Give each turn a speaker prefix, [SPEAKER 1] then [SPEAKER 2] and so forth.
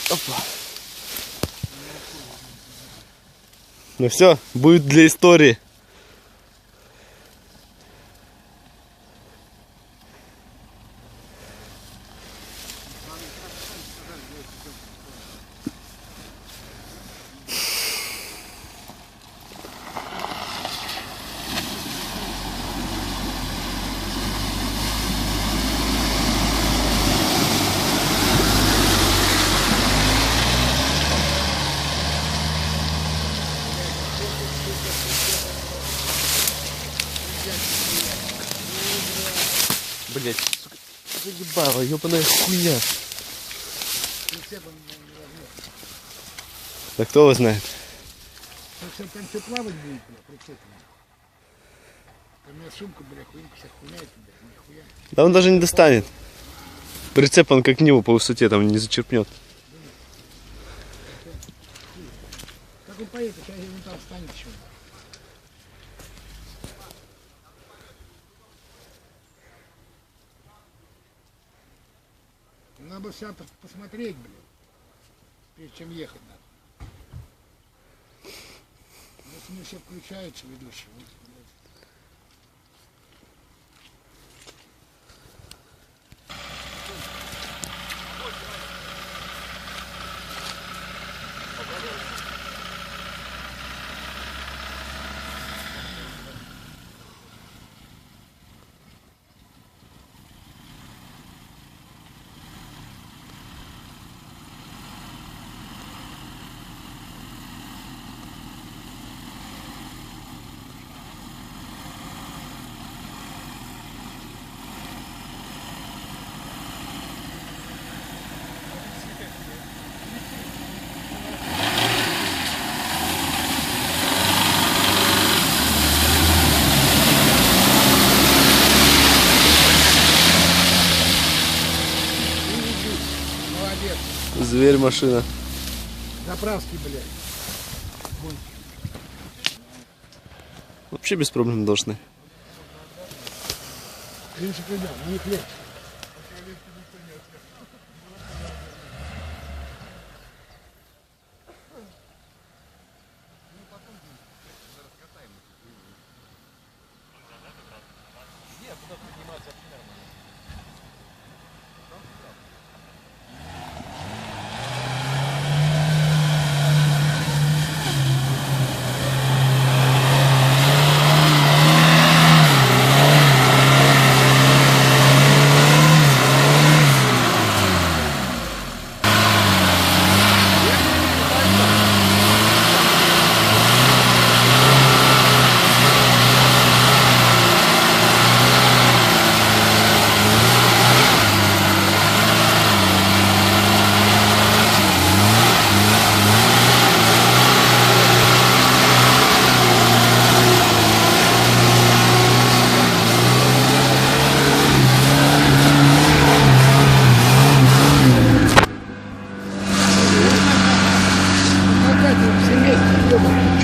[SPEAKER 1] Опа. Ну все, будет для истории. Блять, сука, заебала, ёбаная хуйня. Да кто его знает?
[SPEAKER 2] Там все плавать будет, бля, прицепно. Там у меня сумка, бля, хуйня, вся хуйня, бля, нихуя.
[SPEAKER 1] Да он даже не достанет. Прицеп он как к нему по высоте там не зачерпнет.
[SPEAKER 2] Как он поедет, сейчас он там встанет еще. Надо бы вся посмотреть, блин, прежде чем ехать надо. Если не все включаются, ведущие. Вот, молодец.
[SPEAKER 1] Зверь машина.
[SPEAKER 2] Заправский, блядь.
[SPEAKER 1] Вообще без проблем должны.
[SPEAKER 2] В принципе, да, не легче.